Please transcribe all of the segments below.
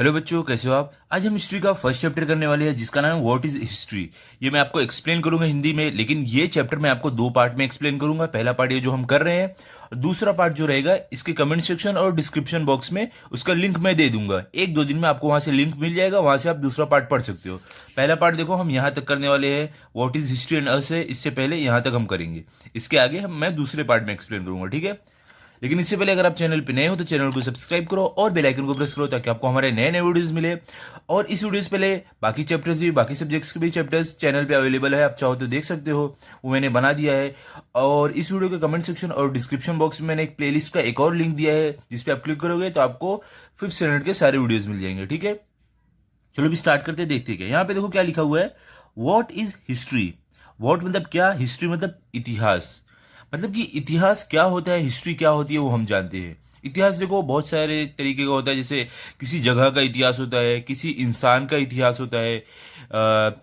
Hello बच्चों, कैसे हो आप। आज हम हिस्ट्री का फर्स्ट चैप्टर करने वाले हैं जिसका नाम है व्हाट इज हिस्ट्री। ये मैं आपको एक्सप्लेन करूंगा हिंदी में, लेकिन ये चैप्टर मैं आपको दो पार्ट में एक्सप्लेन करूंगा। पहला पार्ट ये जो हम कर रहे हैं, और दूसरा पार्ट जो रहेगा इसके कमेंट सेक्शन और डिस्क्रिप्शन बॉक्स में उसका लिंक मैं दे दूंगा। एक दो दिन में आपको वहां से लिंक मिल जाएगा, वहां से आप दूसरा पार्ट पढ़ सकते हो। पहला पार्ट देखो हम यहाँ तक करने वाले हैं, व्हाट इज हिस्ट्री एंड अस है, इससे पहले यहाँ तक हम करेंगे। इसके आगे मैं दूसरे पार्ट में एक्सप्लेन करूंगा, ठीक है। लेकिन इससे पहले अगर आप चैनल पे नए हो तो चैनल को सब्सक्राइब करो और बेल आइकन को प्रेस करो ताकि आपको हमारे नए नए वीडियोस मिले। और इस वीडियो से पहले बाकी चैप्टर्स भी, बाकी सब्जेक्ट्स के भी चैप्टर्स चैनल पे अवेलेबल है, आप चाहो तो देख सकते हो, वो मैंने बना दिया है। और इस वीडियो के कमेंट सेक्शन और डिस्क्रिप्शन बॉक्स में मैंने एक प्लेलिस्ट का एक और लिंक दिया है, जिसपे आप क्लिक करोगे तो आपको 5th स्टैंडर्ड के सारे वीडियोज मिल जाएंगे, ठीक है। चलो भी स्टार्ट करते हैं, देखते हैं क्या यहाँ पे देखो क्या लिखा हुआ है। What is history. वॉट मतलब क्या, हिस्ट्री मतलब इतिहास। मतलब कि इतिहास क्या होता है, हिस्ट्री क्या होती है वो हम जानते हैं। इतिहास देखो बहुत सारे तरीके का होता है, जैसे किसी जगह का इतिहास होता है, किसी इंसान का इतिहास होता है,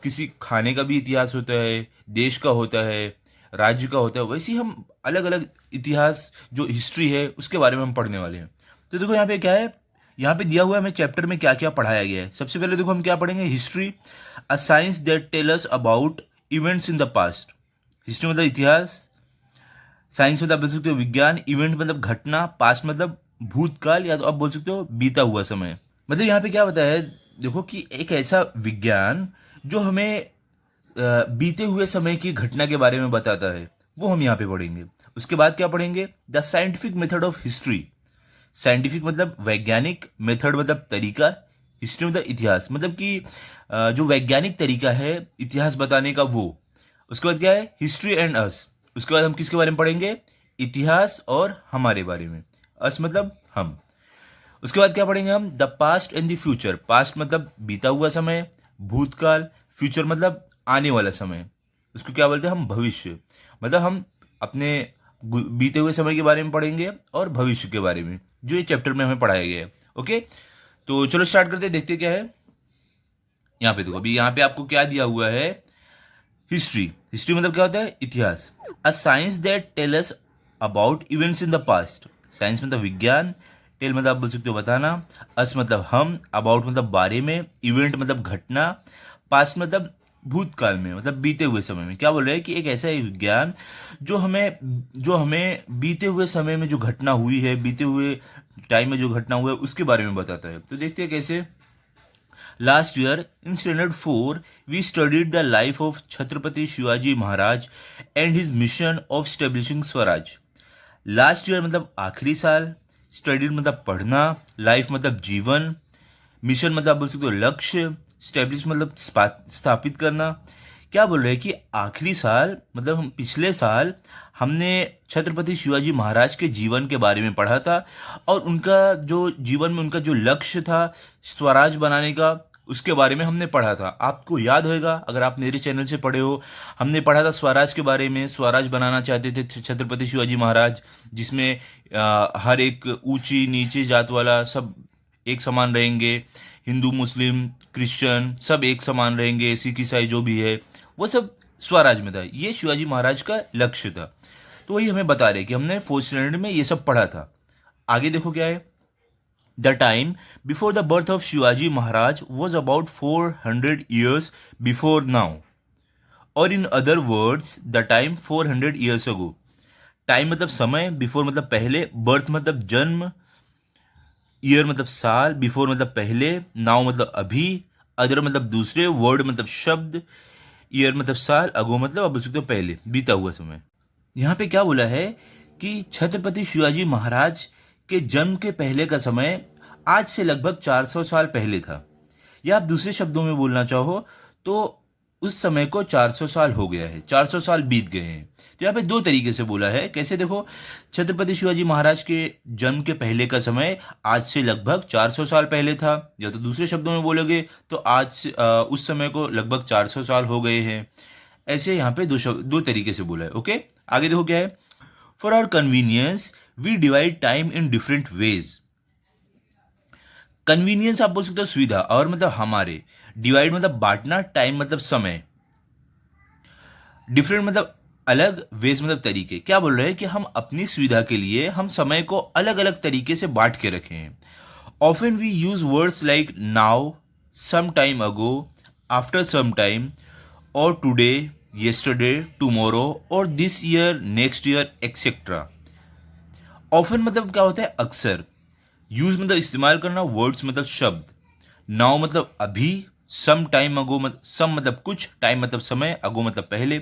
किसी खाने का भी इतिहास होता है, देश का होता है, राज्य का होता है। वैसे ही हम अलग अलग इतिहास जो हिस्ट्री है उसके बारे में हम पढ़ने वाले हैं। तो देखो यहाँ पे क्या है, यहाँ पे दिया हुआ है हमें चैप्टर में क्या क्या पढ़ाया गया है। सबसे पहले देखो हम क्या पढ़ेंगे, history a science that tell us about events in the past. History मतलब इतिहास, साइंस मतलब आप बोल सकते हो विज्ञान, इवेंट मतलब घटना, पास्ट मतलब भूतकाल, या तो आप बोल सकते हो बीता हुआ समय। मतलब यहाँ पे क्या बताया है, देखो कि एक ऐसा विज्ञान जो हमें बीते हुए समय की घटना के बारे में बताता है, वो हम यहाँ पे पढ़ेंगे। उसके बाद क्या पढ़ेंगे, the scientific method of history. Scientific मतलब वैज्ञानिक, मेथड मतलब तरीका, हिस्ट्री मतलब इतिहास, मतलब कि जो वैज्ञानिक तरीका है इतिहास बताने का वो। उसके बाद क्या है, हिस्ट्री एंड अस। उसके बाद हम किसके बारे में पढ़ेंगे, इतिहास और हमारे बारे में। अस मतलब हम। उसके बाद क्या पढ़ेंगे हम, the past and the future. Past मतलब बीता हुआ समय, भूतकाल, फ्यूचर मतलब आने वाला समय। उसको क्या बोलते हैं हम, भविष्य। मतलब हम अपने बीते हुए समय के बारे में पढ़ेंगे और भविष्य के बारे में, जो ये चैप्टर में हमें पढ़ाया गया है। ओके, तो चलो स्टार्ट करते हैं, देखते हैं क्या है। यहाँ पे देखो, अभी यहाँ पे आपको क्या दिया हुआ है, हिस्ट्री। हिस्ट्री मतलब क्या होता है, इतिहास। A science that tell us about events in the past. Science मतलब विज्ञान, टेल मतलब आप बोल सकते हो बताना, अस मतलब हम, अबाउट मतलब बारे में, इवेंट मतलब घटना, पास्ट मतलब भूतकाल में, मतलब बीते हुए समय में। क्या बोल रहे हैं कि एक ऐसा विज्ञान जो हमें बीते हुए समय में जो घटना हुई है, बीते हुए टाइम में जो घटना हुआ है उसके बारे में बताता है। तो देखते हैं कैसे। Last year, in Standard 4, we studied the life of Chhatrapati Shivaji Maharaj and his mission of establishing Swaraj. Last year मतलब आखिरी साल, स्टडीड मतलब पढ़ना, लाइफ मतलब जीवन, मिशन मतलब बोल सकते हो लक्ष्य, स्टैब्लिश मतलब स्थापित करना। क्या बोल रहे हैं कि आखिरी साल मतलब हम पिछले साल हमने छत्रपति शिवाजी महाराज के जीवन के बारे में पढ़ा था, और उनका जो जीवन में उनका जो लक्ष्य था स्वराज बनाने का, उसके बारे में हमने पढ़ा था। आपको याद होगा अगर आप मेरे चैनल से पढ़े हो, हमने पढ़ा था स्वराज के बारे में। स्वराज बनाना चाहते थे छत्रपति शिवाजी महाराज, जिसमें हर एक ऊंची नीची जात वाला सब एक समान रहेंगे, हिंदू मुस्लिम क्रिश्चियन सब एक समान रहेंगे, सिख ईसाई जो भी है वो सब स्वराज में था। ये शिवाजी महाराज का लक्ष्य था। तो वही हमें बता रहे कि हमने 4th स्टैंडर्ड में ये सब पढ़ा था। आगे देखो क्या है, the time before the birth of Shivaji Maharaj was about 400 years before now, और in other words the time 400 years ago. Time मतलब समय, बिफोर मतलब पहले, बर्थ मतलब जन्म, ईयर मतलब साल, बिफोर मतलब पहले, नाउ मतलब अभी, अदर मतलब दूसरे, वर्ड मतलब शब्द, ईयर मतलब साल, अगो मतलब अब बोल सकते हो पहले, बीता हुआ समय। यहाँ पे क्या बोला है कि छत्रपति शिवाजी महाराज के जन्म के पहले का समय आज से लगभग 400 साल पहले था, या आप दूसरे शब्दों में बोलना चाहो तो उस समय को 400 साल हो गया है, 400 साल बीत गए हैं। तो यहाँ पे दो तरीके से बोला है। कैसे देखो, छत्रपति शिवाजी महाराज के जन्म के पहले का समय आज से लगभग 400 साल पहले था, या तो दूसरे शब्दों में बोलोगे तो उस समय को लगभग 400 साल हो गए हैं। ऐसे यहाँ पे दो तरीके से बोला है। ओके, आगे देखो क्या है, for our convenience we divide time in different ways. Convenience आप बोल सकते हो सुविधा, और मतलब हमारे, डिवाइड मतलब बांटना, टाइम मतलब समय, डिफरेंट मतलब अलग, वेज मतलब तरीके। क्या बोल रहे हैं कि हम अपनी सुविधा के लिए हम समय को अलग अलग तरीके से बांट के रखे हैं, often we use words like now, some time ago, after some time, और टुडे, येस्टरडे, टुमारो, और this year, next year, etcetera. Often मतलब क्या होता है? अक्सर। यूज मतलब इस्तेमाल करना, वर्ड्स मतलब शब्द, नाउ मतलब अभी, सम टाइम अगो मतलब सम मतलब कुछ, टाइम मतलब समय, अगो मतलब पहले,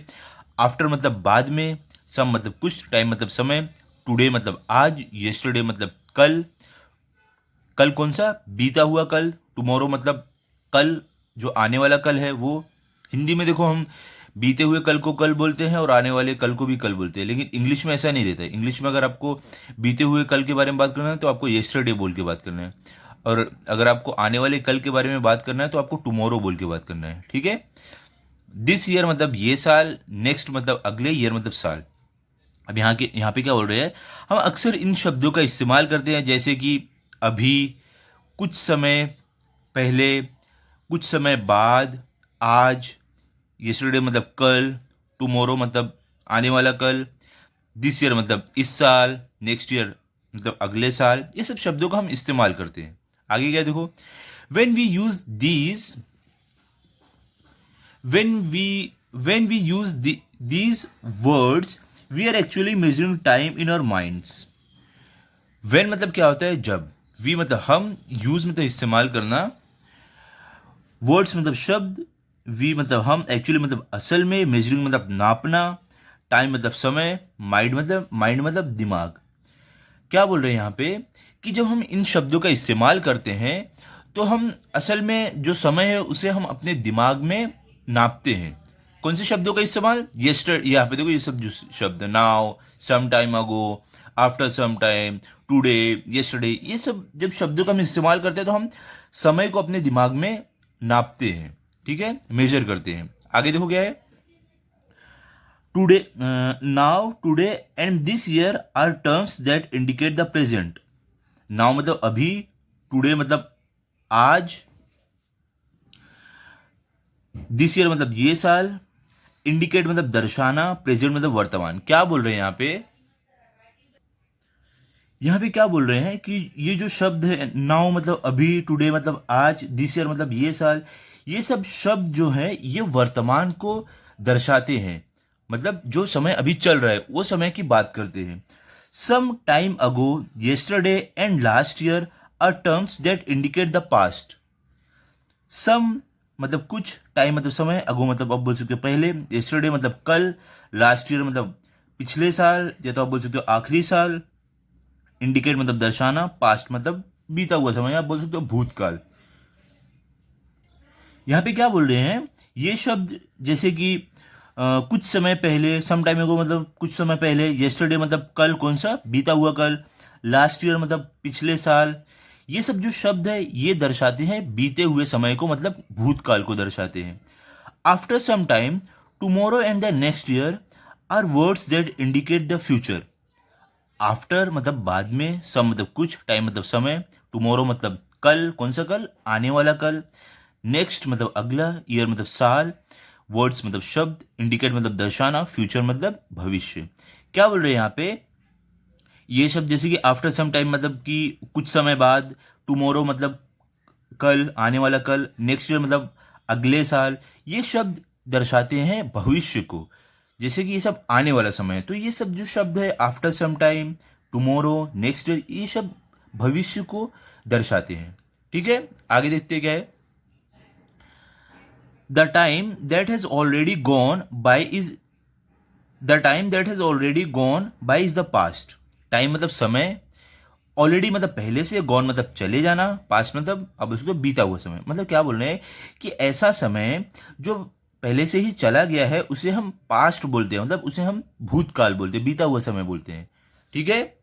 आफ्टर मतलब बाद में, सम मतलब कुछ, टाइम मतलब समय, टुडे मतलब आज, येस्टरडे मतलब कल, कल कौन सा? बीता हुआ कल। टुमारो मतलब कल, जो आने वाला कल है वो। हिंदी में देखो हम बीते हुए कल को कल बोलते हैं और आने वाले कल को भी कल बोलते हैं, लेकिन इंग्लिश में ऐसा नहीं रहता है। इंग्लिश में अगर आपको बीते हुए कल के बारे में बात करना है तो आपको येस्टरडे बोल के बात करना है, और अगर आपको आने वाले कल के बारे में बात करना है तो आपको टुमारो बोल के बात करना है। ठीक है। दिस ईयर मतलब ये साल, नेक्स्ट मतलब अगले, ईयर मतलब साल। अब यहाँ पे क्या बोल रहे हैं? हम अक्सर इन शब्दों का इस्तेमाल करते हैं, जैसे कि अभी, कुछ समय पहले, कुछ समय बाद, आज, येस्टरडे मतलब कल, टुमारो मतलब आने वाला कल, दिस ईयर मतलब इस साल, नेक्स्ट ईयर मतलब अगले साल। ये सब शब्दों का हम इस्तेमाल करते हैं। आगे क्या देखो, when we use these when we use these words, we are actually measuring time in our minds. when मतलब क्या होता है? जब। we मतलब हम, use मतलब इस्तेमाल करना, words मतलब शब्द, we मतलब हम, actually मतलब असल में, measuring मतलब नापना, time मतलब समय, mind मतलब दिमाग। क्या बोल रहे हैं यहाँ पे? कि जब हम इन शब्दों का इस्तेमाल करते हैं तो हम असल में जो समय है उसे हम अपने दिमाग में नापते हैं। कौन से शब्दों का इस्तेमाल? येस्टर, यहाँ पे देखो ये सब जो शब्द, now, some time ago, after some time, today, yesterday, ये सब जब शब्दों का हम इस्तेमाल करते हैं तो हम समय को अपने दिमाग में नापते हैं। ठीक है, मेजर करते हैं। आगे देखो क्या है, today, now, today and this year are terms that indicate the present. Now मतलब अभी, टुडे मतलब आज, दिस ईयर मतलब ये साल, इंडिकेट मतलब दर्शाना, प्रेजेंट मतलब वर्तमान। क्या बोल रहे हैं यहाँ पे? यहाँ पे क्या बोल रहे हैं कि ये जो शब्द है, नाउ मतलब अभी, टुडे मतलब आज, दिस ईयर मतलब ये साल, ये सब शब्द जो है ये वर्तमान को दर्शाते हैं। मतलब जो समय अभी चल रहा है वो समय की बात करते हैं। Some time ago, yesterday and last year are terms that indicate the past. Some मतलब कुछ, टाइम मतलब समय, अगो मतलब आप बोल सकते हो पहले, येस्टरडे मतलब कल, लास्ट ईयर मतलब पिछले साल, या तो आप बोल सकते हो आखिरी साल, इंडिकेट मतलब दर्शाना, पास्ट मतलब बीता हुआ समय, आप बोल सकते हो भूतकाल। यहाँ पे क्या बोल रहे हैं? ये शब्द जैसे कि कुछ समय पहले, सम टाइम अगो मतलब कुछ समय पहले, येस्टरडे मतलब कल, कौन सा? बीता हुआ कल, लास्ट ईयर मतलब पिछले साल, ये सब जो शब्द है ये दर्शाते हैं बीते हुए समय को, मतलब भूतकाल को दर्शाते हैं। After some time, tomorrow and the next year are words that indicate the future. After मतलब बाद में, सम मतलब कुछ, टाइम मतलब समय, टुमारो मतलब कल, कौन सा कल? आने वाला कल, नेक्स्ट मतलब अगला, ईयर मतलब साल, वर्ड्स मतलब शब्द, इंडिकेट मतलब दर्शाना, फ्यूचर मतलब भविष्य। क्या बोल रहे हैं यहाँ पे? ये शब्द जैसे कि आफ्टर सम टाइम मतलब कि कुछ समय बाद, टुमारो मतलब कल, आने वाला कल, नेक्स्ट ईयर मतलब अगले साल, ये शब्द दर्शाते हैं भविष्य को। जैसे कि ये सब आने वाला समय है, तो ये सब जो शब्द है, after some time, tomorrow, next year, ये सब भविष्य को दर्शाते हैं। ठीक है, आगे देखते हैं क्या है। The time that has already gone by is the time that has already gone by is the past. Time मतलब समय, ऑलरेडी मतलब पहले से, गॉन मतलब चले जाना, पास्ट मतलब अब उसको बीता हुआ समय। मतलब क्या बोल रहे हैं कि ऐसा समय जो पहले से ही चला गया है उसे हम पास्ट बोलते हैं, मतलब उसे हम भूतकाल बोलते हैं, बीता हुआ समय बोलते हैं। ठीक है,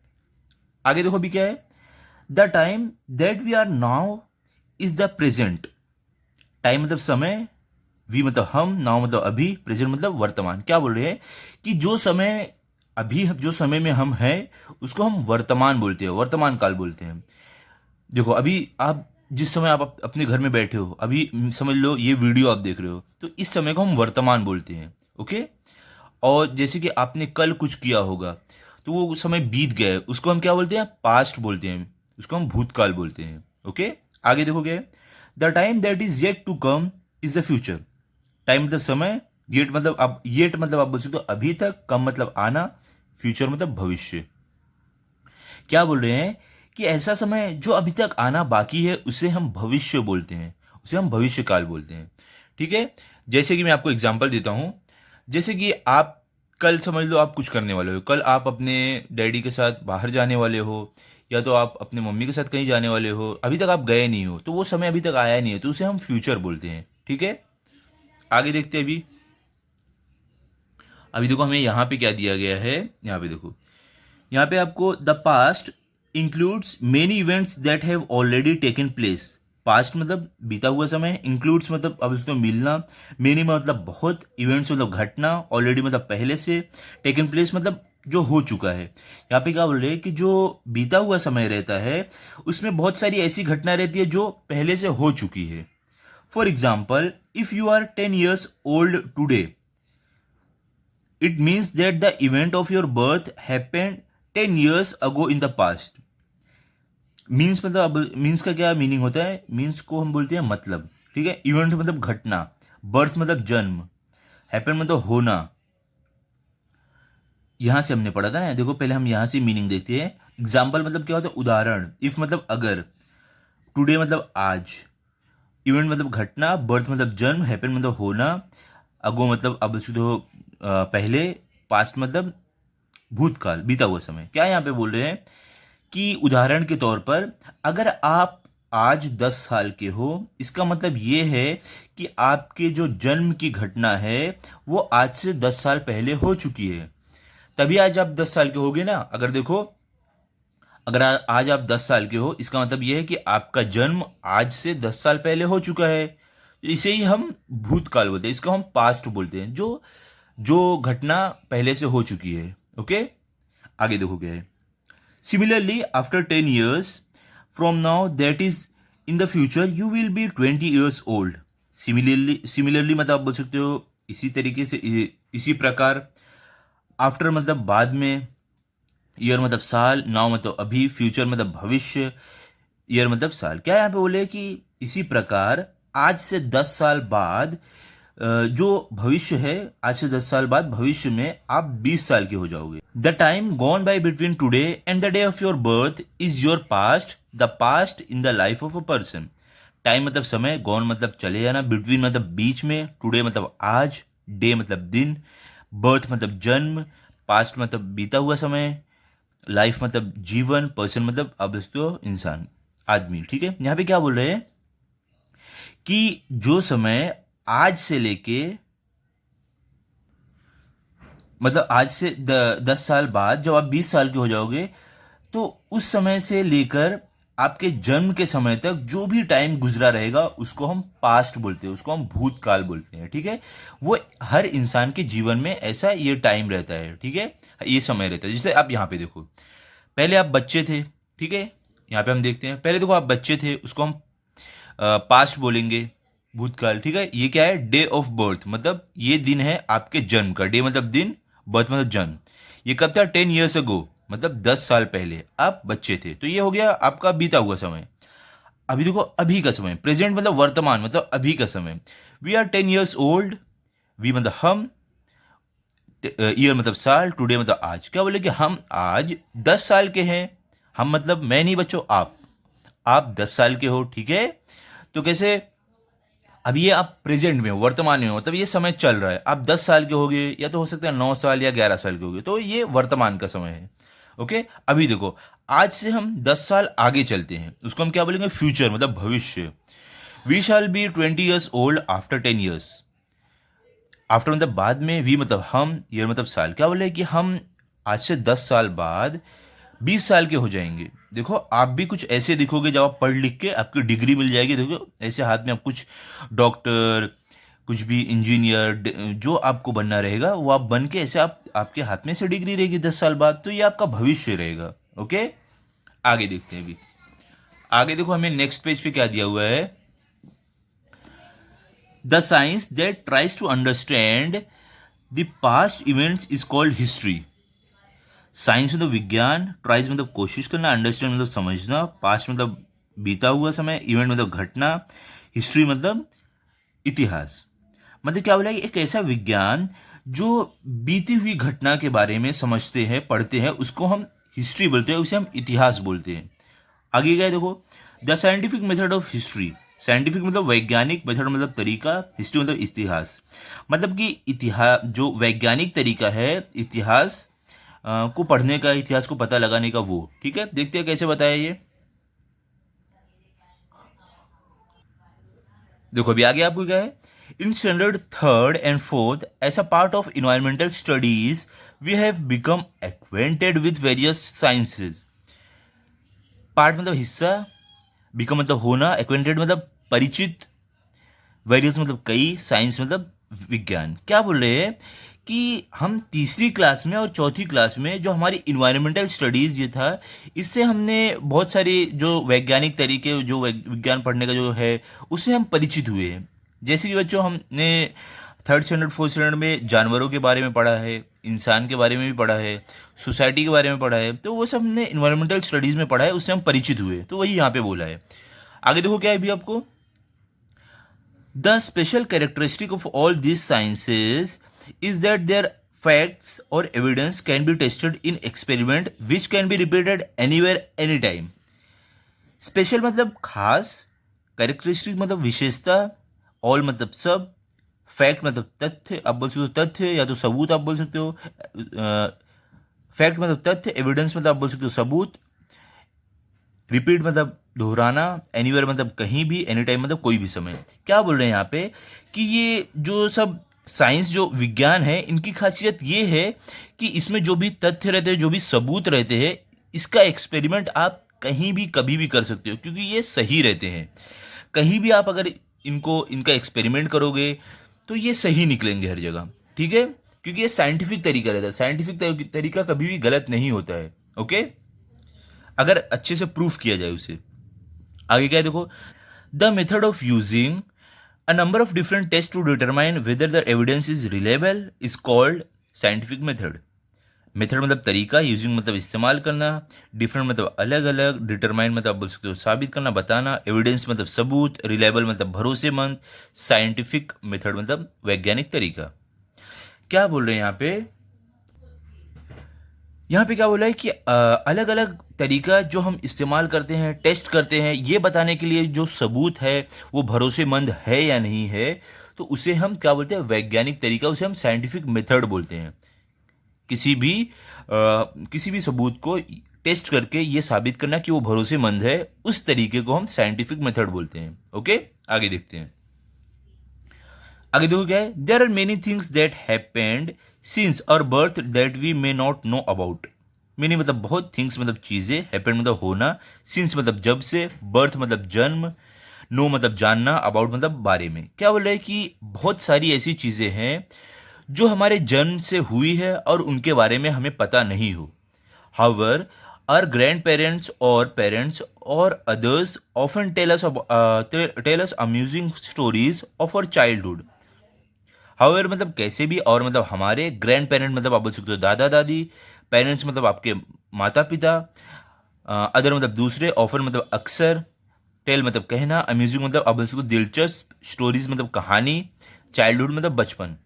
आगे देखो भी क्या है। The time that we are now is the present. Time मतलब समय, वी मतलब हम, नाउ मतलब अभी, प्रेजेंट मतलब वर्तमान। क्या बोल रहे हैं कि जो समय अभी, जो समय में हम हैं उसको हम वर्तमान बोलते हैं, वर्तमान काल बोलते हैं। देखो अभी आप जिस समय आप अपने घर में बैठे हो, अभी समझ लो ये वीडियो आप देख रहे हो, तो इस समय को हम वर्तमान बोलते हैं। ओके, और जैसे कि आपने कल कुछ किया होगा तो वो समय बीत गया है, उसको हम क्या बोलते हैं? पास्ट बोलते हैं, उसको हम भूतकाल बोलते हैं। ओके, आगे देखो क्या है, the time that is yet to come is the future. Time मतलब समय, येट मतलब अब, येट मतलब आप बोल सकते हो अभी तक, कम मतलब आना, फ्यूचर मतलब भविष्य। क्या बोल रहे हैं कि ऐसा समय जो अभी तक आना बाकी है उसे हम भविष्य बोलते हैं, उसे हम भविष्य काल बोलते हैं। ठीक है, जैसे कि मैं आपको एग्जांपल देता हूं, जैसे कि आप कल समझ लो आप कुछ करने वाले हो, कल आप अपने डैडी के साथ बाहर जाने वाले हो, या तो आप अपने मम्मी के साथ कहीं जाने वाले हो, अभी तक आप गए नहीं हो, तो वो समय अभी तक आया नहीं है, तो उसे हम फ्यूचर बोलते हैं। ठीक है, आगे देखते हैं। अभी अभी देखो हमें यहाँ पे क्या दिया गया है, यहाँ पे देखो, यहाँ पे आपको the past includes many events that have already taken place. Past मतलब बीता हुआ समय, इंक्लूड्स मतलब अब उसको मिलना, मेनी मतलब बहुत, इवेंट्स मतलब घटना, ऑलरेडी मतलब पहले से, टेकन प्लेस मतलब जो हो चुका है। यहाँ पे क्या बोल रहे हैं कि जो बीता हुआ समय रहता है उसमें बहुत सारी ऐसी घटना रहती है जो पहले से हो चुकी है। For example, if you are 10 years old today, it means that the event of your birth happened 10 years ago in the past। Means मतलब अब मीन्स का क्या मीनिंग होता है, मीन्स को हम बोलते हैं मतलब। ठीक है, इवेंट मतलब घटना, बर्थ मतलब जन्म, हैपन मतलब होना। यहां से हमने पढ़ा था ना, देखो पहले हम यहां से मीनिंग देखते हैं। एग्जाम्पल मतलब क्या होता है, उदाहरण। इफ मतलब अगर, टुडे मतलब आज, इवेंट मतलब घटना, बर्थ मतलब जन्म, हैपन मतलब होना, अगो मतलब अब तो पहले, पास्ट मतलब भूतकाल, बीता हुआ समय। क्या यहाँ पे बोल रहे हैं कि उदाहरण के तौर पर अगर आप आज 10 साल के हो, इसका मतलब ये है कि आपके जो जन्म की घटना है वो आज से 10 साल पहले हो चुकी है, तभी आज आप 10 साल के होगे ना। अगर देखो, अगर आज आप 10 साल के हो, इसका मतलब यह है कि आपका जन्म आज से 10 साल पहले हो चुका है। इसे ही हम भूतकाल बोलते हैं, इसको हम पास्ट बोलते हैं, जो जो घटना पहले से हो चुकी है। ओके, आगे देखो क्या है। Similarly, after 10 years from now, that is in the future, you will be 20 years old। Similarly मतलब आप बोल सकते हो इसी तरीके से, इसी प्रकार। आफ्टर मतलब बाद में, ईयर मतलब साल, नाउ मतलब अभी, फ्यूचर मतलब भविष्य, ईयर मतलब साल। क्या यहाँ पे बोले कि इसी प्रकार आज से 10 साल बाद, जो भविष्य है, आज से 10 साल बाद भविष्य में आप 20 साल के हो जाओगे। The time gone by between today and the day of your birth is your past, the past in the life of a person. Time मतलब समय, गॉन मतलब चले जाना, बिटवीन मतलब बीच में, टुडे मतलब आज, डे मतलब दिन, बर्थ मतलब जन्म, पास्ट मतलब बीता हुआ समय, लाइफ मतलब जीवन, पर्सन मतलब अब तो इंसान, आदमी। ठीक है, यहाँ पे क्या बोल रहे हैं कि जो समय आज से लेके, मतलब आज से 10 साल बाद जब आप 20 साल के हो जाओगे, तो उस समय से लेकर आपके जन्म के समय तक जो भी टाइम गुजरा रहेगा उसको हम पास्ट बोलते हैं, उसको हम भूतकाल बोलते हैं। ठीक है, वो हर इंसान के जीवन में ऐसा ये टाइम रहता है। ठीक है, ये समय रहता है। जैसे आप यहाँ पे देखो, पहले आप बच्चे थे। ठीक है, यहाँ पे हम देखते हैं, पहले देखो आप बच्चे थे, उसको हम पास्ट बोलेंगे, भूतकाल। ठीक है, ये क्या है, डे ऑफ बर्थ मतलब ये दिन है आपके जन्म का, डे मतलब दिन, बर्थ मतलब जन्म। ये कब था, 10 years ago मतलब 10 साल पहले आप बच्चे थे, तो ये हो गया आपका बीता हुआ समय। अभी देखो अभी का समय, प्रेजेंट मतलब वर्तमान, मतलब अभी का समय। We are 10 years old, we मतलब हम, ईयर मतलब साल, टुडे मतलब आज। क्या बोले कि हम आज 10 साल के हैं। हम मतलब मैं नहीं बच्चों, आप 10 साल के हो। ठीक है, तो कैसे, अब ये आप प्रेजेंट में हो, वर्तमान में हो, मतलब ये समय चल रहा है। आप 10 साल के होगे, या तो हो सकता है 9 साल या 11 साल के होगे, तो ये वर्तमान का समय है। ओके, अभी देखो, आज से हम 10 साल आगे चलते हैं, उसको हम क्या बोलेंगे, फ्यूचर मतलब भविष्य। We shall be 20 years old after 10 years। After मतलब बाद में, वी मतलब हम, ईयर मतलब साल। क्या बोले कि हम आज से 10 साल बाद 20 साल के हो जाएंगे। देखो आप भी कुछ ऐसे दिखोगे, जब आप पढ़ लिख के आपकी डिग्री मिल जाएगी, देखो ऐसे हाथ में आप कुछ डॉक्टर, कुछ भी इंजीनियर, जो आपको बनना रहेगा वो आप बन के, ऐसे आप, आपके हाथ में से डिग्री रहेगी 10 साल बाद, तो ये आपका भविष्य रहेगा। ओके, आगे देखते हैं। अभी आगे देखो, हमें नेक्स्ट पेज पे क्या दिया हुआ है, the science that tries to understand the past events is called history. Science मतलब विज्ञान, ट्राइज मतलब कोशिश करना, अंडरस्टैंड मतलब समझना, पास्ट मतलब बीता हुआ समय, इवेंट मतलब घटना, हिस्ट्री मतलब इतिहास। मतलब क्या बोला, एक ऐसा विज्ञान जो बीती हुई घटना के बारे में समझते हैं, पढ़ते हैं, उसको हम हिस्ट्री बोलते हैं, उसे हम इतिहास बोलते हैं। आगे क्या है देखो, the scientific method of history. Scientific मतलब वैज्ञानिक, मेथड मतलब तरीका, हिस्ट्री मतलब इतिहास। मतलब कि इतिहास जो वैज्ञानिक तरीका है इतिहास को पढ़ने का, इतिहास को पता लगाने का, वो ठीक है। देखते हैं कैसे बताया ये। देखो अभी आगे आपको क्या है, in standard third and fourth as a part of environmental studies we have become acquainted with various sciences. Part मतलब हिस्सा, बिकम मतलब होना, एक्वेंटेड मतलब परिचित, वेरियस मतलब कई, साइंस मतलब विज्ञान। क्या बोल रहे हैं कि हम तीसरी क्लास में और चौथी क्लास में जो हमारी इन्वायरमेंटल स्टडीज़ ये था, इससे हमने बहुत सारी जो वैज्ञानिक तरीके, जो विज्ञान पढ़ने का जो है, उससे हम परिचित हुए हैं। जैसे कि बच्चों हमने थर्ड स्टैंडर्ड फोर्थ स्टैंडर्ड में जानवरों के बारे में पढ़ा है, इंसान के बारे में भी पढ़ा है, सोसाइटी के बारे में पढ़ा है, तो वो सब हमने इन्वायरमेंटल स्टडीज़ में पढ़ा है, उससे हम परिचित हुए, तो वही यहाँ पे बोला है। आगे देखो क्या है भी आपको, the special characteristic of all these sciences is that their facts or evidence can be tested in experiment which can be repeated anywhere anytime. Special मतलब खास, कैरेक्टरिस्टिक मतलब विशेषता, ऑल मतलब सब, फैक्ट मतलब तथ्य, आप बोल सकते हो तथ्य या तो सबूत आप बोल सकते हो, फैक्ट मतलब तथ्य, एविडेंस मतलब आप बोल सकते हो सबूत, रिपीट मतलब दोहराना, एनीवेयर मतलब कहीं भी, एनी टाइम मतलब कोई भी समय। क्या बोल रहे हैं यहाँ पे कि ये जो सब साइंस, जो विज्ञान है, इनकी खासियत ये है कि इसमें जो भी तथ्य रहते हैं, जो भी सबूत रहते हैं, इसका एक्सपेरिमेंट आप कहीं भी कभी भी कर सकते हो, क्योंकि ये सही रहते हैं। कहीं भी आप अगर इनका एक्सपेरिमेंट करोगे तो ये सही निकलेंगे हर जगह, ठीक है, क्योंकि ये साइंटिफिक तरीका रहता है। साइंटिफिक तरीका कभी भी गलत नहीं होता है, ओके, अगर अच्छे से प्रूफ किया जाए उसे। आगे क्या है देखो, the method of using a number of different test to determine whether the evidence is reliable is called scientific method. Method मतलब तरीका, यूजिंग मतलब इस्तेमाल करना, डिफरेंट मतलब अलग अलग, डिटरमाइन मतलब आप बोल सकते हो साबित करना, बताना, एविडेंस मतलब सबूत, रिलायबल मतलब भरोसेमंद, साइंटिफिक मेथड मतलब वैज्ञानिक तरीका। क्या बोल रहे हैं यहाँ पे, यहाँ पे क्या बोला है कि अलग अलग तरीका जो हम इस्तेमाल करते हैं, टेस्ट करते हैं, ये बताने के लिए जो सबूत है वो भरोसेमंद है या नहीं है, तो उसे हम क्या बोलते हैं, वैज्ञानिक तरीका, उसे हम साइंटिफिक मेथड बोलते हैं। किसी भी सबूत को टेस्ट करके ये साबित करना कि वो भरोसेमंद है, उस तरीके को हम साइंटिफिक मेथड बोलते हैं, ओके। आगे देखते हैं, आगे देखो क्या है, there are many things that happened since our birth that we may not know about. Many मतलब बहुत, थिंग्स मतलब चीजें, हैपेंड मतलब होना, सिंस मतलब जब से, बर्थ मतलब जन्म, नो मतलब जानना, अबाउट मतलब बारे में। क्या बोल रहे हैं कि बहुत सारी ऐसी चीजें हैं जो हमारे जन्म से हुई है और उनके बारे में हमें पता नहीं हो। However our grandparents or parents or others often tell us amusing stories of our childhood. However मतलब कैसे भी, और मतलब हमारे ग्रैंड पेरेंट मतलब आप बोल सकते हो दादा दादी, पेरेंट्स मतलब आपके माता पिता, अदर मतलब दूसरे, ऑफर मतलब अक्सर, टेल मतलब कहना, अम्यूजिंग मतलब आप बोल सकते हो दिलचस्प, स्टोरीज मतलब कहानी, चाइल्डहुड मतलब बचपन।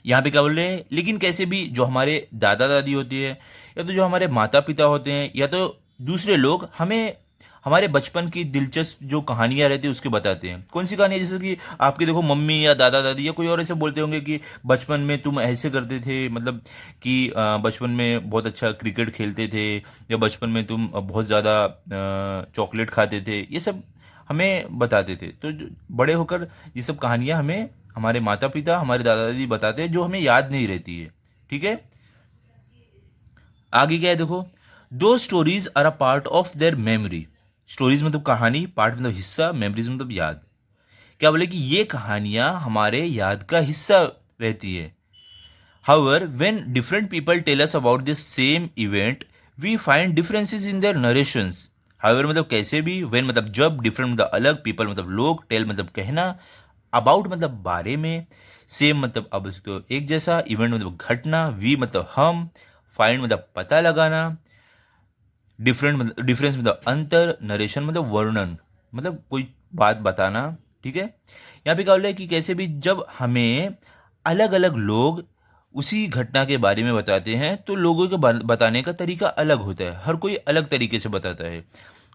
यहाँ पे क्या बोल रहे हैं, लेकिन कैसे भी जो हमारे दादा दादी होती है, या तो जो हमारे माता पिता होते हैं, या तो दूसरे लोग हमें हमारे बचपन की दिलचस्प जो कहानियां रहती है उसके बताते हैं। कौन सी कहानी, जैसे कि आपके देखो मम्मी या दादा दादी या कोई और ऐसे बोलते होंगे कि बचपन में तुम ऐसे करते थे, मतलब कि बचपन में बहुत अच्छा क्रिकेट खेलते थे, या बचपन में तुम बहुत ज़्यादा चॉकलेट खाते थे, ये सब हमें बताते थे। तो बड़े होकर ये सब कहानियां हमें हमारे माता पिता, हमारे दादा दादी बताते हैं, जो हमें याद नहीं रहती है, ठीक है। आगे क्या है देखो, दो stories are a part of their memory. Stories मतलब कहानी, पार्ट मतलब हिस्सा, मेमोरीज मतलब याद। क्या बोले कि ये कहानियां हमारे याद का हिस्सा रहती है। However when different people tell us about this same event we find differences in their narrations. However मतलब कैसे भी, व्हेन मतलब जब, डिफरेंट मतलब अलग, पीपल मतलब लोग, टेल मतलब कहना, अबाउट मतलब बारे में, सेम मतलब अब तो एक जैसा, इवेंट मतलब घटना, वी मतलब हम, फाइंड मतलब पता लगाना, डिफरेंस मतलब अंतर, नरेशन मतलब वर्णन, मतलब कोई बात बताना, ठीक है। यहाँ पे क्या बोल रहा है कि कैसे भी जब हमें अलग अलग लोग उसी घटना के बारे में बताते हैं तो लोगों के बताने का तरीका अलग होता है, हर कोई अलग तरीके से बताता है।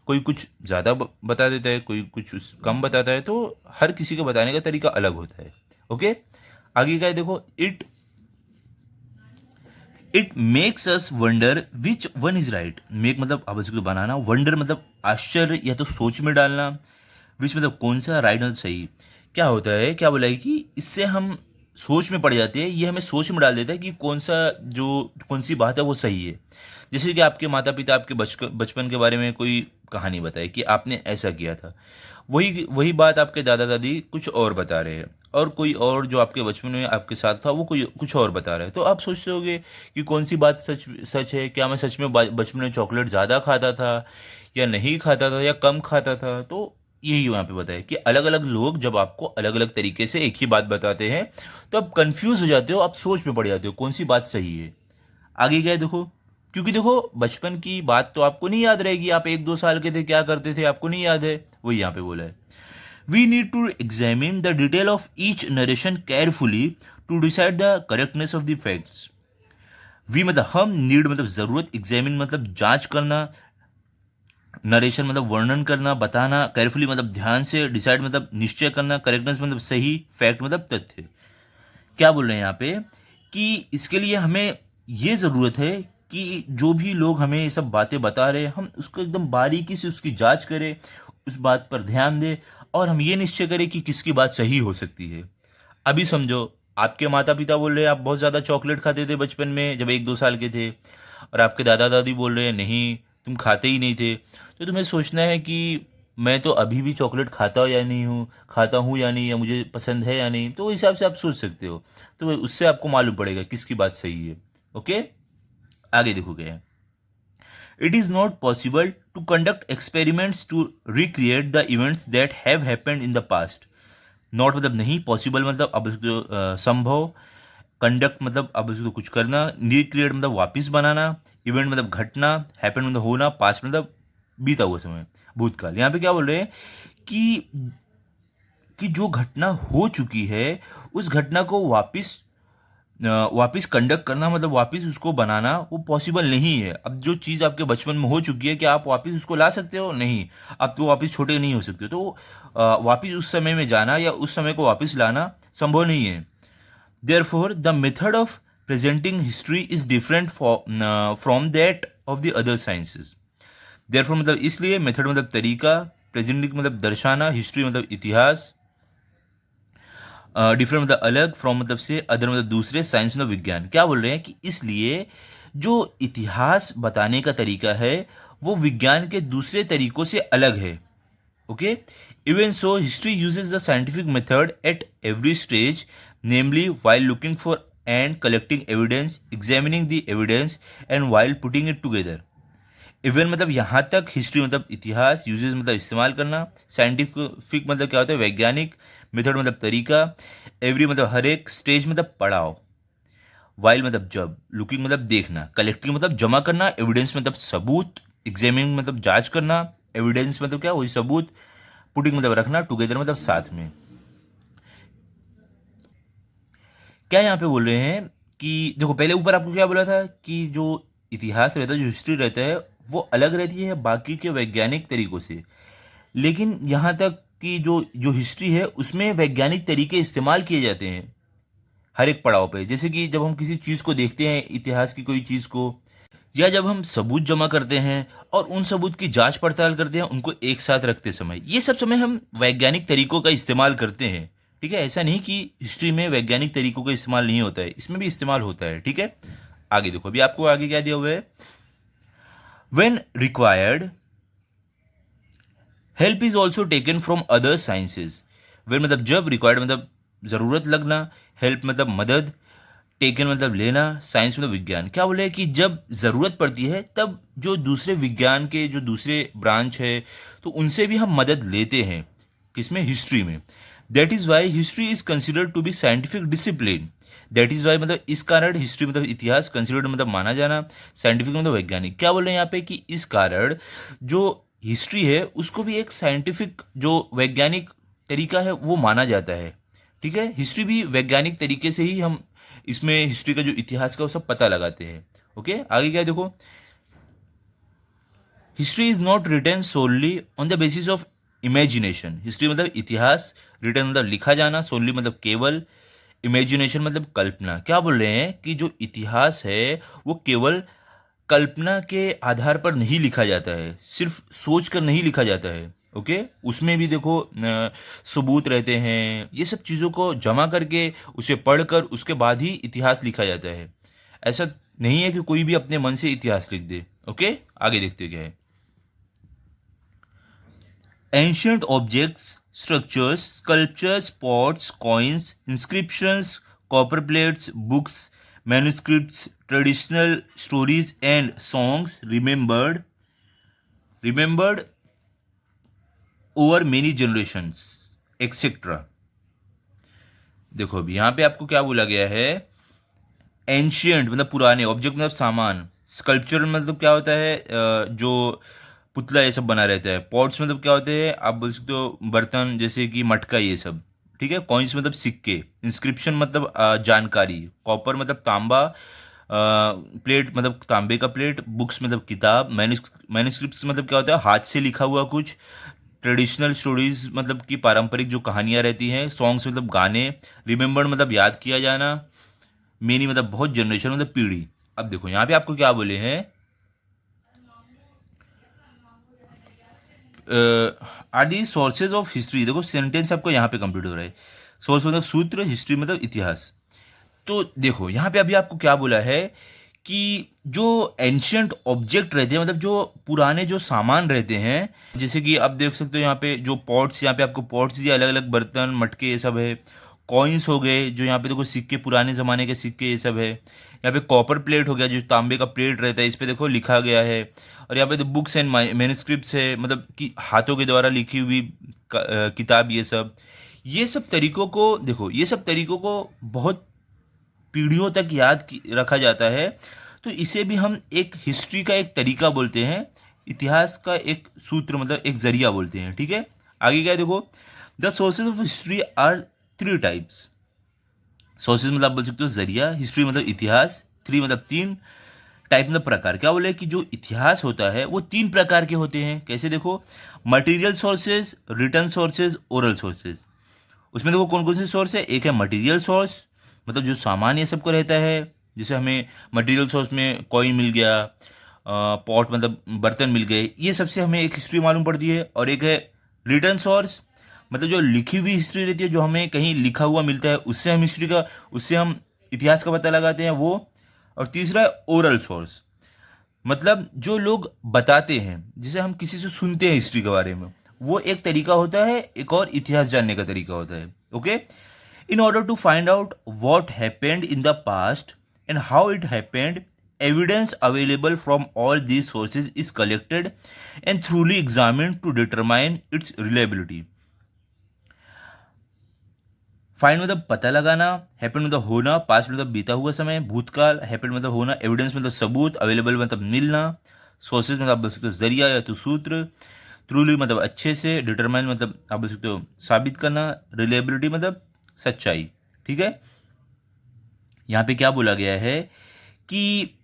कोई कुछ ज़्यादा बता देता है, कोई कुछ कम बताता है, तो हर किसी के बताने का तरीका अलग होता है। ओके, आगे क्या है देखो, it makes us wonder which one is right. Make मतलब अब इसको बनाना, वंडर मतलब आश्चर्य या तो सोच में डालना, विच मतलब कौन सा, राइट मतलब सही। क्या होता है, क्या बोला है कि इससे हम सोच में पड़ जाते हैं, ये हमें सोच में डाल देता है कि कौन सी बात है वो सही है। जैसे कि आपके माता पिता आपके बचपन के बारे में कोई कहानी बताए कि आपने ऐसा किया था, वही वही बात आपके दादा दादी कुछ और बता रहे हैं, और कोई और जो आपके बचपन में आपके साथ था वो कोई कुछ और बता रहा है, तो आप सोचते होगे कि कौन सी बात सच सच है, क्या मैं सच में बचपन में चॉकलेट ज़्यादा खाता था या नहीं खाता था या कम खाता था। तो यही यहाँ पे बताया कि अलग अलग लोग जब आपको अलग अलग तरीके से एक ही बात बताते हैं तो आप कंफ्यूज हो जाते हो, आप सोच में पड़ जाते हो कौन सी बात सही है। आगे क्या है देखो, क्योंकि देखो बचपन की बात तो आपको नहीं याद रहेगी, आप 1-2 साल के थे, क्या करते थे आपको नहीं याद है, वही यहाँ पे बोला है। We need to examine the detail of each narration carefully to decide the correctness of the facts. We मतलब हम, नीड मतलब जरूरत, एग्जामिन मतलब जांच करना, नरेशन मतलब वर्णन करना, बताना, केयरफुली मतलब ध्यान से, डिसाइड मतलब निश्चय करना, करेक्टनेस मतलब सही, फैक्ट मतलब तथ्य। क्या बोल रहे हैं यहाँ पे कि इसके लिए हमें ये ज़रूरत है कि जो भी लोग हमें ये सब बातें बता रहे हैं हम उसको एकदम बारीकी से उसकी जांच करें, उस बात पर ध्यान दें, और हम ये निश्चय करें कि किसकी बात सही हो सकती है। अभी समझो, आपके माता पिता बोल रहे हैं आप बहुत ज़्यादा चॉकलेट खाते थे बचपन में जब 1-2 साल के थे, और आपके दादा दादी बोल रहे हैं नहीं तुम खाते ही नहीं थे। तो तुम्हें सोचना है कि मैं तो अभी भी चॉकलेट खाता हूँ या नहीं, या मुझे पसंद है या नहीं, तो उस हिसाब से आप सोच सकते हो। तो उससे आपको मालूम पड़ेगा किसकी बात सही है। ओके, आगे देखो क्या है। It is not possible to conduct experiments to recreate the events that have happened in the past. Not मतलब नहीं, पॉसिबल मतलब अब संभव, कंडक्ट मतलब अब उसको कुछ करना, रिक्रिएट मतलब वापस बनाना, इवेंट मतलब घटना, हैपन मतलब होना, पास्ट मतलब बीता हुआ समय, भूतकाल। यहाँ पे क्या बोल रहे हैं कि जो घटना हो चुकी है उस घटना को वापस कंडक्ट करना मतलब वापस उसको बनाना वो पॉसिबल नहीं है। अब जो चीज़ आपके बचपन में हो चुकी है क्या आप वापस उसको ला सकते हो? नहीं, अब तो वापस छोटे नहीं हो सकते, तो वापस उस समय में जाना या उस समय को वापस लाना संभव नहीं है। Therefore, the method of presenting history is different from that of the other sciences. Therefore मतलब इसलिए, मेथड मतलब तरीका, प्रेजेंटिंग मतलब दर्शाना, हिस्ट्री मतलब इतिहास, डिफरेंट मतलब अलग, फ्रॉम मतलब से, अदर मतलब दूसरे, साइंस मतलब विज्ञान। क्या बोल रहे हैं कि इसलिए जो इतिहास बताने का तरीका है वो विज्ञान के दूसरे तरीकों से अलग है। Okay, even so history uses the scientific method at every stage, namely while looking for and collecting evidence, examining the evidence and while putting it together. Even मतलब यहाँ तक हिस्ट्री मतलब इतिहास, यूजेज मतलब इस्तेमाल करना, साइंटिफिक मतलब क्या होता है वैज्ञानिक, मेथड मतलब तरीका, एवरी मतलब हर एक, स्टेज मतलब पड़ाव, वाइल मतलब जब, लुकिंग मतलब देखना, कलेक्टिंग मतलब जमा करना, एविडेंस मतलब सबूत, एग्जामिनिंग मतलब जांच करना, एविडेंस मतलब क्या वही सबूत, पुटिंग मतलब रखना, टुगेदर मतलब साथ में। क्या यहाँ पे बोल रहे हैं कि देखो पहले ऊपर आपको क्या बोला था कि जो इतिहास रहता है, जो हिस्ट्री रहता है वो अलग रहती है बाकी के वैज्ञानिक तरीकों से, लेकिन यहाँ तक कि जो जो हिस्ट्री है उसमें वैज्ञानिक तरीके इस्तेमाल किए जाते हैं हर एक पड़ाव पे। जैसे कि जब हम किसी चीज़ को देखते हैं, इतिहास की कोई चीज़ को, या जब हम सबूत जमा करते हैं और उन सबूत की जांच पड़ताल करते हैं उनको एक साथ रखते समय, ये सब समय हम वैज्ञानिक तरीकों का इस्तेमाल करते हैं। ठीक है, ऐसा नहीं कि हिस्ट्री में वैज्ञानिक तरीकों का इस्तेमाल नहीं होता है, इसमें भी इस्तेमाल होता है। ठीक है, आगे देखो, अभी आपको आगे क्या दिया हुआ है, when required help is also taken from other sciences. When मतलब जब, रिक्वायर्ड मतलब जरूरत लगना, हेल्प मतलब मदद, टेकन मतलब लेना, साइंस मतलब विज्ञान। क्या बोले कि जब ज़रूरत पड़ती है तब जो दूसरे विज्ञान के जो दूसरे ब्रांच है तो उनसे भी हम मदद लेते हैं, किसमें, हिस्ट्री में। That is why history is considered to be scientific discipline. That is why मतलब इस कारण हिस्ट्री मतलब इतिहास, कंसिडर्ड मतलब माना जाना, साइंटिफिक मतलब वैज्ञानिक। क्या बोल रहे हैं यहाँ पे कि इस कारण जो हिस्ट्री है उसको भी एक साइंटिफिक जो वैज्ञानिक तरीका है वो माना जाता है। ठीक है, हिस्ट्री भी वैज्ञानिक तरीके से ही हम इसमें हिस्ट्री का जो इतिहास का वो सब पता लगाते हैं। ओके, आगे क्या है देखो, history is not written solely on the basis of imagination. History मतलब इतिहास, रिटन मतलब लिखा जाना, सोनली मतलब केवल, इमेजिनेशन मतलब कल्पना। क्या बोल रहे हैं कि जो इतिहास है वो केवल कल्पना के आधार पर नहीं लिखा जाता है, सिर्फ सोच कर नहीं लिखा जाता है। ओके, उसमें भी देखो सबूत रहते हैं, ये सब चीज़ों को जमा करके उसे पढ़कर उसके बाद ही इतिहास लिखा जाता है। ऐसा नहीं है कि कोई भी अपने मन से इतिहास लिख दे। ओके, आगे देखते क्या है। Ancient objects, structures, sculptures, pots, coins, inscriptions, copper plates, books, manuscripts, traditional stories and songs remembered over many generations, etc. देखो अभी यहाँ पे आपको क्या बोला गया है, एंशियंट मतलब पुराने, ऑब्जेक्ट मतलब सामान, स्कल्पचर मतलब क्या होता है जो पुतला ये सब बना रहता है, पॉट्स मतलब क्या होते हैं आप बोल सकते हो बर्तन जैसे कि मटका ये सब। ठीक है, कॉइन्स मतलब सिक्के, इंस्क्रिप्शन मतलब जानकारी, कॉपर मतलब तांबा, प्लेट मतलब तांबे का प्लेट, बुक्स मतलब किताब, मैन्युस्क्रिप्ट्स मतलब क्या होता है हाथ से लिखा हुआ कुछ, ट्रेडिशनल स्टोरीज मतलब कि पारंपरिक जो कहानियाँ रहती हैं, सॉन्ग्स मतलब गाने, रिमेम्बर्ड मतलब याद किया जाना, मेनी मतलब बहुत, जनरेशन मतलब पीढ़ी। अब देखो यहाँ पे आपको क्या बोले हैं, are the sources of history. देखो सेंटेंस आपको यहाँ पे कंप्लीट हो रहा है, सोर्स मतलब सूत्र, हिस्ट्री मतलब इतिहास। तो देखो यहाँ पे अभी आपको क्या बोला है कि जो एंशियंट ऑब्जेक्ट रहते हैं मतलब जो पुराने जो सामान रहते हैं, जैसे कि आप देख सकते हो यहाँ पे जो पॉट्स, यहाँ पे आपको पॉट्स दिए, अलग अलग बर्तन मटके ये सब है। कॉइन्स हो गए जो यहाँ पे देखो सिक्के, पुराने ज़माने के सिक्के ये सब है। यहाँ पे कॉपर प्लेट हो गया जो तांबे का प्लेट रहता है, इस पे देखो लिखा गया है। और यहाँ पे तो बुक्स एंड मैन्युस्क्रिप्ट्स है मतलब कि हाथों के द्वारा लिखी हुई किताब ये सब तरीकों को देखो, ये सब तरीकों को बहुत पीढ़ियों तक रखा जाता है। तो इसे भी हम एक हिस्ट्री का एक तरीका बोलते हैं, इतिहास का एक सूत्र मतलब एक जरिया बोलते हैं। ठीक है, आगे क्या है देखो, the sources of history are three types. Sources मतलब आप बोल सकते हो जरिया, हिस्ट्री मतलब इतिहास, थ्री मतलब तीन, टाइप मतलब प्रकार। क्या बोले कि जो इतिहास होता है वो तीन प्रकार के होते हैं। कैसे देखो, material sources, return sources, oral sources. उसमें देखो कौन कौन से सोर्स है, एक है मटेरियल सोर्स मतलब जो सामान ये सबको रहता है, जैसे हमें मटेरियल सोर्स में कॉइन मिल गया, पॉट मतलब बर्तन मिल गए, ये सबसे हमें एक हिस्ट्री मालूम पड़ती है। और एक है रिटर्न सोर्स मतलब जो लिखी हुई हिस्ट्री रहती है, जो हमें कहीं लिखा हुआ मिलता है, उससे हम इतिहास का पता लगाते हैं वो। और तीसरा है ओरल सोर्स मतलब जो लोग बताते हैं, जिसे हम किसी से सुनते हैं हिस्ट्री के बारे में, वो एक तरीका होता है, एक और इतिहास जानने का तरीका होता है। Okay, in order to find out what happened in the past and how it happened, evidence available from all these sources is collected and thoroughly examined to determine its reliability. Find मतलब पता लगाना, happened मतलब होना, past मतलब बीता हुआ समय, भूतकाल, हैपेंड मतलब होना, एविडेंस मतलब सबूत, अवेलेबल मतलब मिलना, सोर्सेज मतलब आप बोल सकते हो जरिया या तो सूत्र, ट्रूली मतलब अच्छे से, डिटरमाइन मतलब आप बोल सकते हो साबित करना, रिलायबिलिटी मतलब सच्चाई। ठीक है, यहाँ पे क्या बोला गया है कि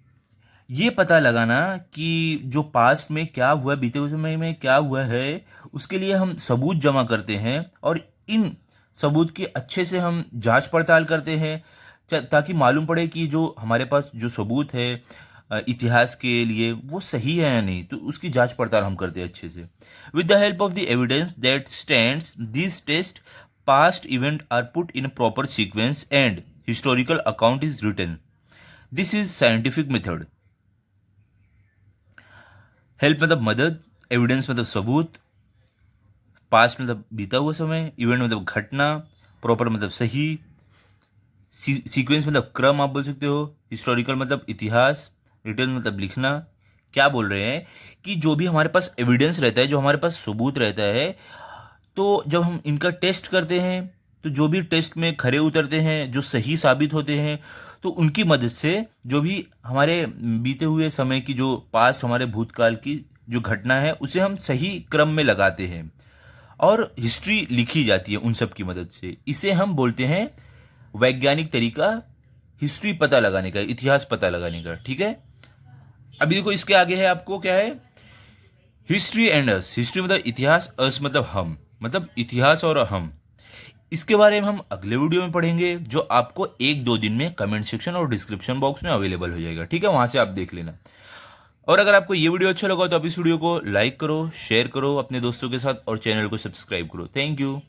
ये पता लगाना कि जो पास्ट में क्या हुआ, बीते हुए समय में क्या हुआ है, उसके लिए हम सबूत जमा करते हैं और इन सबूत की अच्छे से हम जांच पड़ताल करते हैं, ताकि मालूम पड़े कि जो हमारे पास जो सबूत है इतिहास के लिए वो सही है या नहीं। तो उसकी जांच पड़ताल हम करते हैं अच्छे से। With the help of the evidence that stands this test, past event are put in proper sequence and historical account is written. This is scientific method. Help मतलब मदद, एविडेंस मतलब सबूत, पास्ट मतलब बीता हुआ समय, इवेंट मतलब घटना, प्रॉपर मतलब सही, सीक्वेंस मतलब क्रम आप बोल सकते हो, हिस्टोरिकल मतलब इतिहास, रिटर्न मतलब लिखना। क्या बोल रहे हैं कि जो भी हमारे पास एविडेंस रहता है, जो हमारे पास सबूत रहता है, तो जब हम इनका टेस्ट करते हैं तो जो भी टेस्ट में खरे उतरते हैं, जो सही साबित होते हैं, तो उनकी मदद से जो भी हमारे बीते हुए समय की, जो पास्ट हमारे भूतकाल की जो घटना है, उसे हम सही क्रम में लगाते हैं और हिस्ट्री लिखी जाती है उन सब की मदद से। इसे हम बोलते हैं वैज्ञानिक तरीका हिस्ट्री पता लगाने का, इतिहास पता लगाने का। ठीक है, अभी देखो इसके आगे है आपको क्या है, हिस्ट्री एंड अस। हिस्ट्री मतलब इतिहास, अस मतलब हम, मतलब इतिहास और हम। इसके बारे में हम अगले वीडियो में पढ़ेंगे, जो आपको 1-2 दिन में कमेंट सेक्शन और डिस्क्रिप्शन बॉक्स में अवेलेबल हो जाएगा। ठीक है, वहां से आप देख लेना। और अगर आपको ये वीडियो अच्छा लगा तो आप इस वीडियो को लाइक करो, शेयर करो अपने दोस्तों के साथ और चैनल को सब्सक्राइब करो। Thank you.